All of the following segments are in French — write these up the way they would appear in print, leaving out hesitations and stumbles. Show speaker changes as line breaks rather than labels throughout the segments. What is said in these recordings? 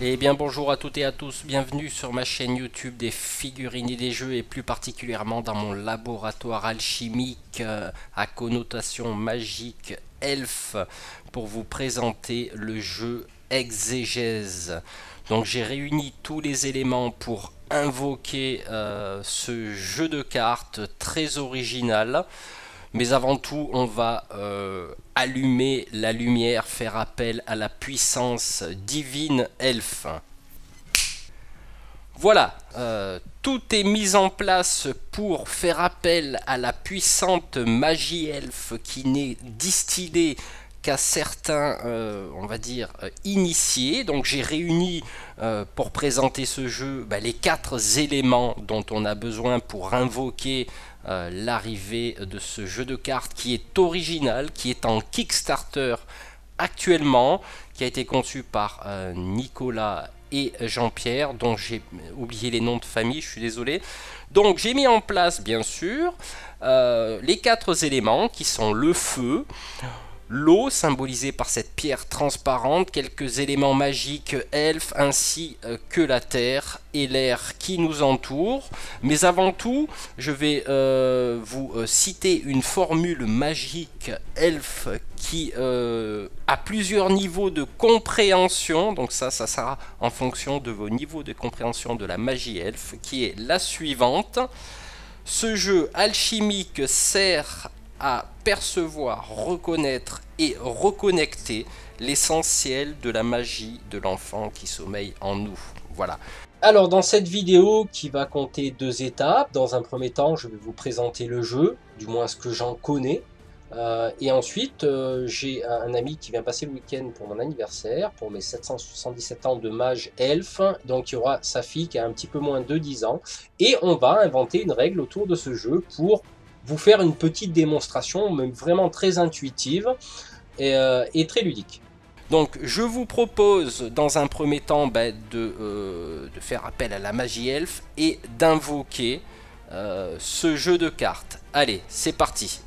Eh bien bonjour à toutes et à tous, bienvenue sur ma chaîne YouTube des figurines et des jeux et plus particulièrement dans mon laboratoire alchimique à connotation magique elfe pour vous présenter le jeu Exégèse. Donc j'ai réuni tous les éléments pour invoquer ce jeu de cartes très original. Mais avant tout, on va allumer la lumière, faire appel à la puissance divine elfe. Voilà, tout est mis en place pour faire appel à la puissante magie elfe qui n'est distillée qu'à certains, on va dire, initiés. Donc j'ai réuni pour présenter ce jeu les 4 éléments dont on a besoin pour invoquer l'arrivée de ce jeu de cartes qui est original, qui est en Kickstarter actuellement, qui a été conçu par Nicolas et Jean-Pierre, dont j'ai oublié les noms de famille, je suis désolé. Donc j'ai mis en place bien sûr les 4 éléments qui sont le feu, l'eau symbolisée par cette pierre transparente, quelques éléments magiques elfes ainsi que la terre et l'air qui nous entoure. Mais avant tout, je vais vous citer une formule magique elfe qui a plusieurs niveaux de compréhension. Donc ça sera en fonction de vos niveaux de compréhension de la magie elfe, qui est la suivante. Ce jeu alchimique sert à percevoir, reconnaître et reconnecter l'essentiel de la magie de l'enfant qui sommeille en nous. Voilà. Alors dans cette vidéo qui va compter 2 étapes, dans un premier temps je vais vous présenter le jeu, du moins ce que j'en connais. Et ensuite j'ai un ami qui vient passer le week-end pour mon anniversaire, pour mes 777 ans de mage elfe. Donc il y aura sa fille qui a un petit peu moins de 10 ans. Et on va inventer une règle autour de ce jeu pour vous faire une petite démonstration, même vraiment très intuitive et très ludique. Donc je vous propose dans un premier temps de faire appel à la magie elfe et d'invoquer ce jeu de cartes. Allez, c'est parti.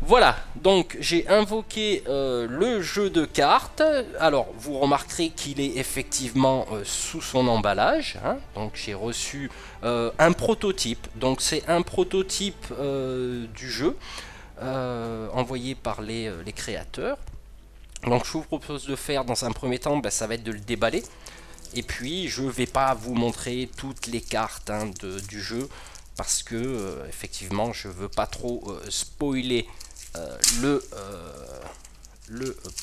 Voilà, donc j'ai invoqué le jeu de cartes. Alors vous remarquerez qu'il est effectivement sous son emballage, hein. Donc j'ai reçu un prototype. Donc c'est un prototype du jeu envoyé par les créateurs. Donc je vous propose de faire dans un premier temps, ça va être de le déballer. Et puis je ne vais pas vous montrer toutes les cartes du jeu parce que effectivement je ne veux pas trop spoiler le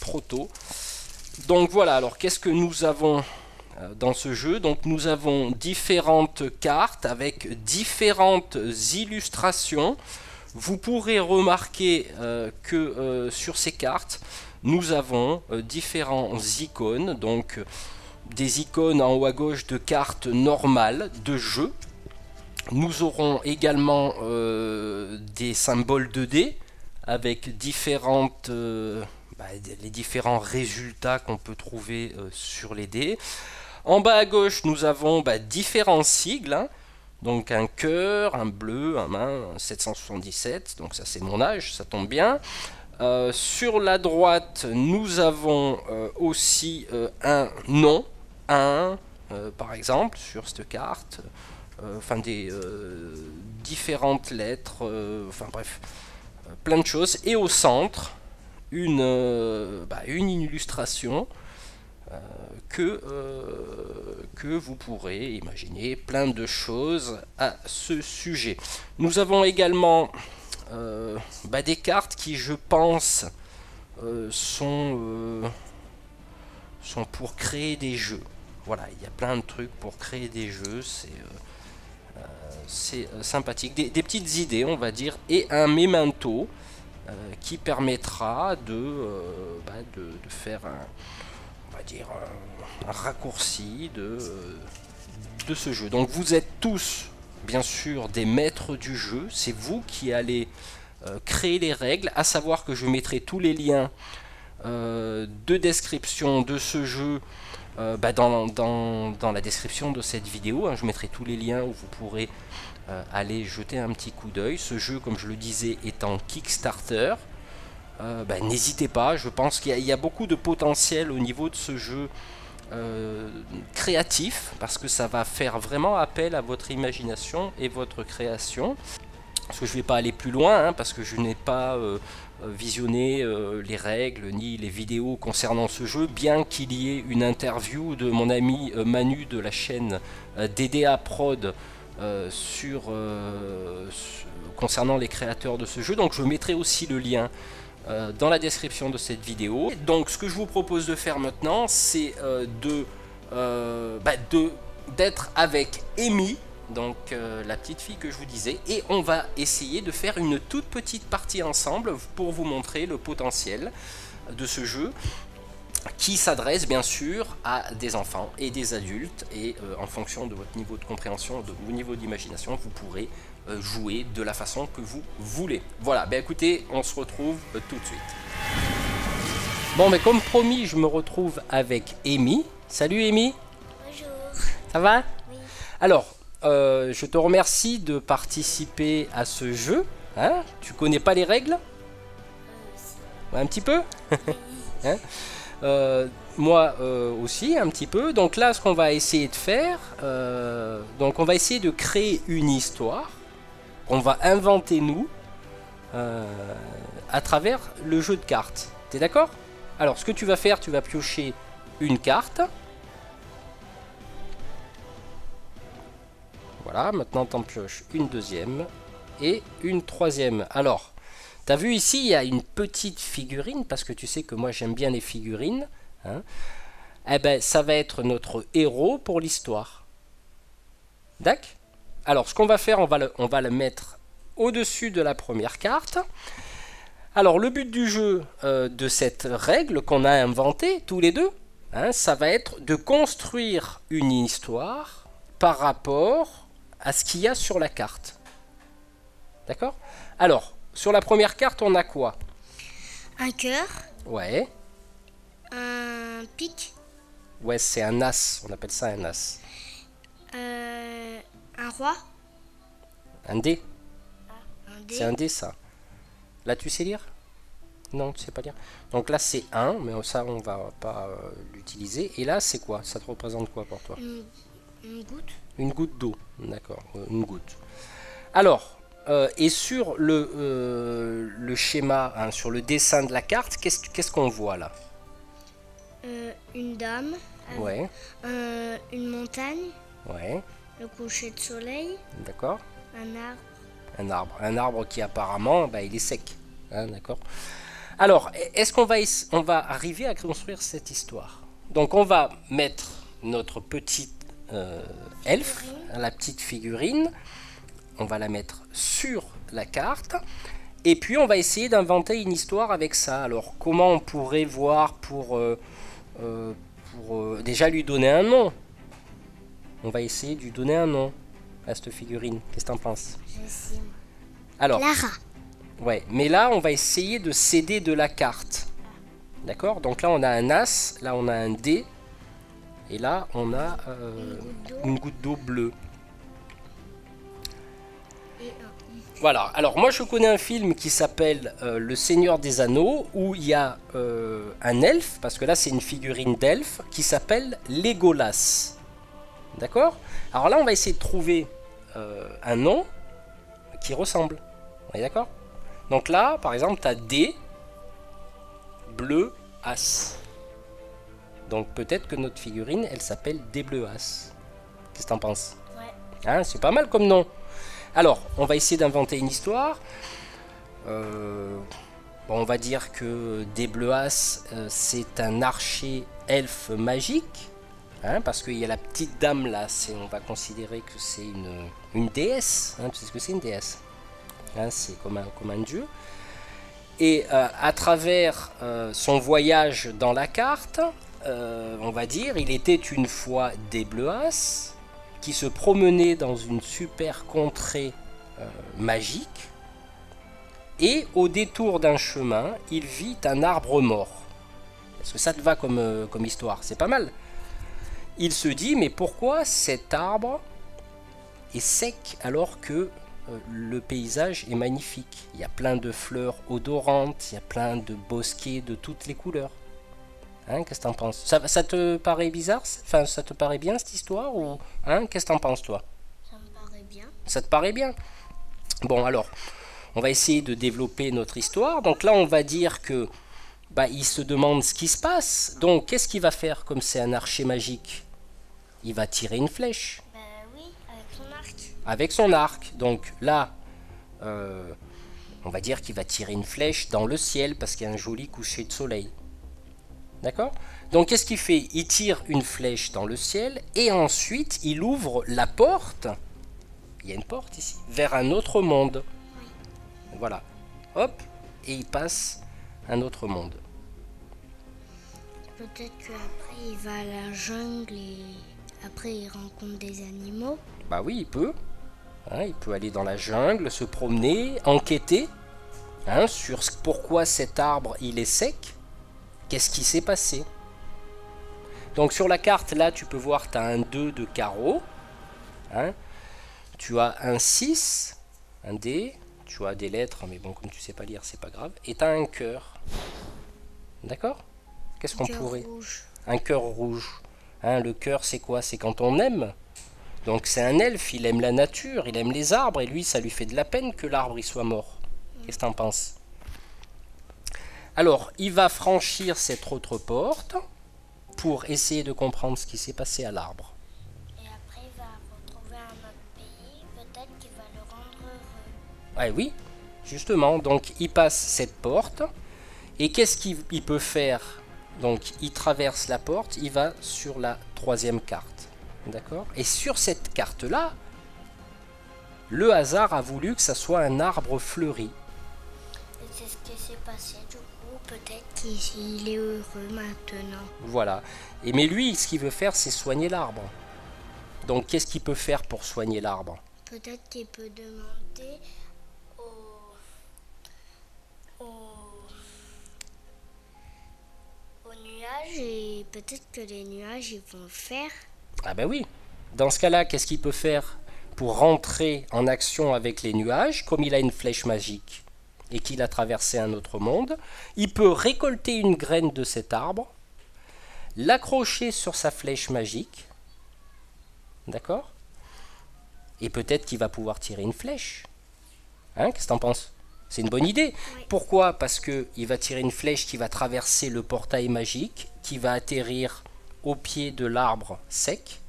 proto. Donc voilà, alors qu'est-ce que nous avons dans ce jeu? Donc nous avons différentes cartes avec différentes illustrations. Vous pourrez remarquer que sur ces cartes nous avons différents icônes, donc des icônes en haut à gauche de cartes normales de jeu. Nous aurons également des symboles 2D avec différentes, les différents résultats qu'on peut trouver sur les dés. En bas à gauche, nous avons différents sigles, hein. Donc un cœur, un bleu, un main, un 777, donc ça c'est mon âge, ça tombe bien. Sur la droite, nous avons aussi un nom, par exemple, sur cette carte, enfin des différentes lettres, enfin bref, plein de choses. Et au centre, une illustration que vous pourrez imaginer plein de choses à ce sujet. Nous avons également des cartes qui, je pense, sont pour créer des jeux. Voilà, il y a plein de trucs pour créer des jeux, c'est sympathique. Des petites idées, on va dire, et un memento qui permettra de faire un raccourci de ce jeu. Donc vous êtes tous, bien sûr, des maîtres du jeu. C'est vous qui allez créer les règles, à savoir que je mettrai tous les liens de description de ce jeu dans la description de cette vidéo, hein. Je mettrai tous les liens où vous pourrez allez jeter un petit coup d'œil. Ce jeu, comme je le disais, est en Kickstarter. N'hésitez pas, je pense qu'il y a beaucoup de potentiel au niveau de ce jeu créatif, parce que ça va faire vraiment appel à votre imagination et votre création. Parce que je ne vais pas aller plus loin, parce que je n'ai pas visionné les règles ni les vidéos concernant ce jeu, bien qu'il y ait une interview de mon ami Manu de la chaîne DDA Prod concernant les créateurs de ce jeu. Donc je mettrai aussi le lien dans la description de cette vidéo. Donc ce que je vous propose de faire maintenant, c'est d'être avec Amy, donc la petite fille que je vous disais, et on va essayer de faire une toute petite partie ensemble pour vous montrer le potentiel de ce jeu qui s'adresse bien sûr à des enfants et des adultes, et en fonction de votre niveau de compréhension, de votre niveau d'imagination, vous pourrez jouer de la façon que vous voulez. Voilà, écoutez, on se retrouve tout de suite. Bon, mais comme promis, je me retrouve avec Amy. Salut Amy.
Bonjour.
Ça va?
Oui.
Alors, je te remercie de participer à ce jeu. Hein? Tu connais pas les règles? Ouais, un petit peu. Hein? Moi aussi un petit peu. Donc là, ce qu'on va essayer de faire, donc on va essayer de créer une histoire qu'on va inventer nous à travers le jeu de cartes. T'es d'accord? Alors ce que tu vas faire, tu vas piocher une carte. Voilà, maintenant t'en pioches une deuxième et une troisième. Alors, t'as vu ici, il y a une petite figurine, parce que tu sais que moi j'aime bien les figurines. Hein. Eh ben, ça va être notre héros pour l'histoire. D'accord? Alors, ce qu'on va faire, on va le mettre au-dessus de la première carte. Alors, le but du jeu, de cette règle qu'on a inventée tous les deux, hein, ça va être de construire une histoire par rapport à ce qu'il y a sur la carte. D'accord? Alors, sur la première carte, on a quoi?
Un cœur.
Ouais.
Un pic.
Ouais, c'est un as. On appelle ça un as.
Un roi.
Un dé.
Un dé.
C'est un dé, ça. Là, tu sais lire? Non, tu sais pas lire. Donc là, c'est 1, mais ça, on va pas l'utiliser. Et là, c'est quoi? Ça te représente quoi pour toi?
Une goutte.
Une goutte d'eau. D'accord, une goutte. Alors, et sur le schéma, hein, sur le dessin de la carte, qu'est-ce qu'on voit là?
Une dame.
Ouais.
Une montagne.
Ouais.
Le coucher de soleil.
D'accord.
Un arbre.
Un arbre. Un arbre qui apparemment, il est sec. Hein, d'accord. Alors, est-ce qu'on va arriver à construire cette histoire? Donc, on va mettre notre petite elfe, la petite figurine. On va la mettre sur la carte. Et puis, on va essayer d'inventer une histoire avec ça. Alors, comment on pourrait voir pour déjà lui donner un nom? On va essayer de lui donner un nom à cette figurine. Qu'est-ce que t'en penses?
Je sais.
Alors,
Clara.
ouais, mais là, on va essayer de céder de la carte. D'accord? Donc là, on a un as, là, on a un dé. Et là, on a une goutte d'eau bleue. Voilà, alors moi je connais un film qui s'appelle Le Seigneur des Anneaux, où il y a un elfe, parce que là c'est une figurine d'elfe, qui s'appelle Legolas. D'accord? Alors là on va essayer de trouver un nom qui ressemble. On est d'accord? Donc là, par exemple, tu as D, bleu, as. Donc peut-être que notre figurine, elle s'appelle D bleu as. Qu'est-ce que t'en penses?
Ouais.
Hein, c'est pas mal comme nom. Alors, on va essayer d'inventer une histoire. On va dire que Débleuas, c'est un archer elfe magique. Hein, parce qu'il y a la petite dame là, on va considérer que c'est une déesse. Hein, tu sais ce que c'est une déesse? Hein, c'est comme un dieu. Et à travers son voyage dans la carte, on va dire, il était une fois Débleuas qui se promenait dans une super contrée magique, et au détour d'un chemin, il vit un arbre mort. Est-ce que ça te va comme histoire? C'est pas mal. Il se dit, mais pourquoi cet arbre est sec alors que le paysage est magnifique. Il y a plein de fleurs odorantes, il y a plein de bosquets de toutes les couleurs. Hein, qu'est-ce que t'en penses? Ça te paraît bizarre? Enfin, ça te paraît bien cette histoire ou hein, qu'est-ce que t'en penses toi?
Ça me paraît bien.
Ça te paraît bien? Bon alors, on va essayer de développer notre histoire. Donc là, on va dire que bah, il se demande ce qui se passe. Donc, qu'est-ce qu'il va faire comme c'est un archer magique? Il va tirer une flèche
Ben oui, avec son arc.
avec son arc. Donc là, on va dire qu'il va tirer une flèche dans le ciel parce qu'il y a un joli coucher de soleil. D'accord? Donc qu'est-ce qu'il fait? Il tire une flèche dans le ciel et ensuite il ouvre la porte. Il y a une porte ici, vers un autre monde. Voilà. Hop, et il passe un autre monde.
Peut-être qu'après il va à la jungle et après il rencontre des animaux.
Bah oui, il peut. Hein, il peut aller dans la jungle, se promener, enquêter hein, sur pourquoi cet arbre il est sec. Qu'est-ce qui s'est passé? Donc sur la carte, là, tu peux voir, tu as un 2 de carreau. Hein, tu as un 6, un D. Tu as des lettres, mais bon, comme tu sais pas lire, c'est pas grave. Et tu as un cœur. D'accord? Qu'est-ce qu'on pourrait...
Rouge.
Un cœur rouge. Hein, le cœur, c'est quoi? C'est quand on aime. Donc c'est un elfe, il aime la nature, il aime les arbres, et lui, ça lui fait de la peine que l'arbre il soit mort. Qu'est-ce que t'en penses? Alors, il va franchir cette autre porte pour essayer de comprendre ce qui s'est passé à l'arbre.
Et après il va retrouver un autre pays, peut-être qu'il va le rendre heureux.
Ah oui, justement, donc il passe cette porte, et qu'est-ce qu'il peut faire? Donc il traverse la porte, il va sur la troisième carte. D'accord? Et sur cette carte-là, le hasard a voulu que ça soit un arbre fleuri.
Et c'est ce qui s'est passé du coup, peut-être qu'il est heureux maintenant.
Voilà. Et mais lui, ce qu'il veut faire, c'est soigner l'arbre. Donc qu'est-ce qu'il peut faire pour soigner l'arbre?
Peut-être qu'il peut demander aux nuages et peut-être que les nuages ils vont le faire.
Ah ben oui. Dans ce cas-là, qu'est-ce qu'il peut faire pour rentrer en action avec les nuages? Comme il a une flèche magique et qu'il a traversé un autre monde, il peut récolter une graine de cet arbre, l'accrocher sur sa flèche magique, d'accord? Et peut-être qu'il va pouvoir tirer une flèche. Hein, qu'est-ce que t'en penses? C'est une bonne idée.
Oui.
Pourquoi? Parce qu'il va tirer une flèche qui va traverser le portail magique, qui va atterrir au pied de l'arbre sec,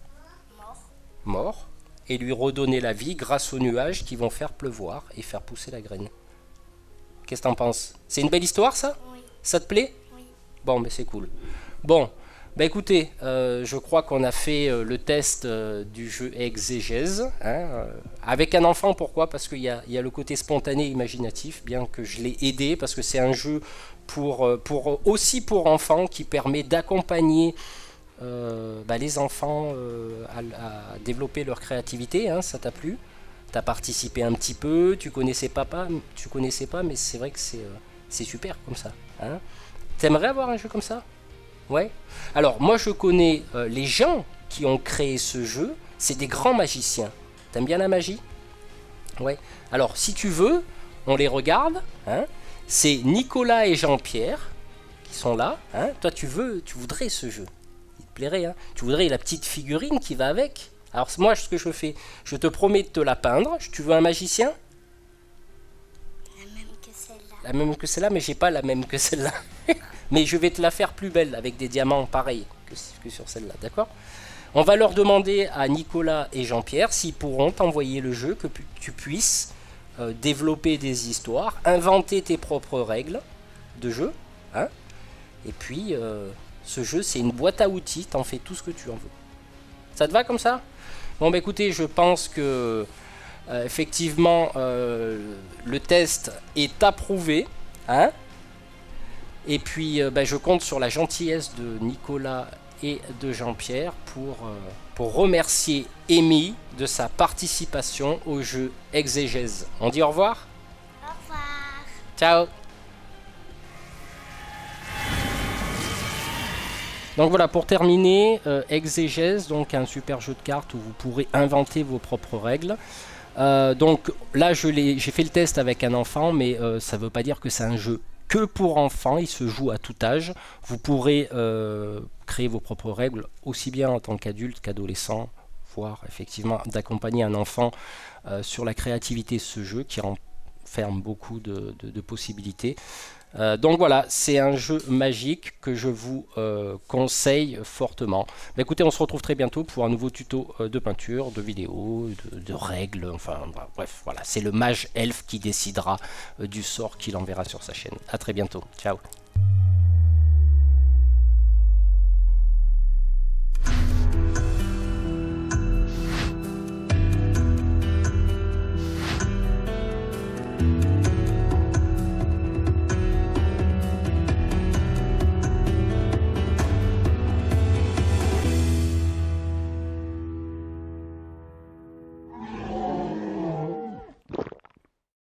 mort, et lui redonner la vie grâce aux nuages qui vont faire pleuvoir et faire pousser la graine. Qu'est-ce que t'en penses? C'est une belle histoire ça?
Oui.
Ça te plaît?
Oui.
Bon, mais c'est cool. Bon, bah écoutez, je crois qu'on a fait le test du jeu exégèse. Hein, avec un enfant, pourquoi? Parce qu'il y a le côté spontané et imaginatif, bien que je l'ai aidé, parce que c'est un jeu aussi pour enfants qui permet d'accompagner les enfants à développer leur créativité. Hein, ça t'a plu? T'as participé un petit peu, tu connaissais pas, mais c'est vrai que c'est super comme ça. Hein. T'aimerais avoir un jeu comme ça? Ouais. Alors moi je connais les gens qui ont créé ce jeu, c'est des grands magiciens. T'aimes bien la magie? Ouais. Alors si tu veux, on les regarde. Hein. C'est Nicolas et Jean-Pierre qui sont là. Hein. Toi tu voudrais ce jeu. Il te plairait. Hein. Tu voudrais la petite figurine qui va avec. Alors moi ce que je fais, je te promets de te la peindre. Tu veux un magicien?
La même que celle-là.
La même que celle-là, mais j'ai pas la même que celle-là. Mais je vais te la faire plus belle avec des diamants pareils que sur celle-là, d'accord? On va leur demander à Nicolas et Jean-Pierre s'ils pourront t'envoyer le jeu, que tu puisses développer des histoires, inventer tes propres règles de jeu. Hein, et puis, ce jeu, c'est une boîte à outils, t'en fais tout ce que tu en veux. Ça te va comme ça? Bon, bah écoutez, je pense que effectivement, le test est approuvé. Hein. Et puis, je compte sur la gentillesse de Nicolas et de Jean-Pierre pour remercier Amy de sa participation au jeu exégèse. On dit au revoir?
Au revoir.
Ciao. Donc voilà, pour terminer, Exégèse, donc un super jeu de cartes où vous pourrez inventer vos propres règles. Donc là, j'ai fait le test avec un enfant, mais ça ne veut pas dire que c'est un jeu que pour enfants. Il se joue à tout âge. Vous pourrez créer vos propres règles, aussi bien en tant qu'adulte qu'adolescent, voire effectivement d'accompagner un enfant sur la créativité de ce jeu qui renferme beaucoup de possibilités. Donc voilà, c'est un jeu magique que je vous conseille fortement. Mais écoutez, on se retrouve très bientôt pour un nouveau tuto de peinture, de vidéo, de règles, enfin bref, voilà, c'est le mage elfe qui décidera du sort qu'il enverra sur sa chaîne. A très bientôt, ciao.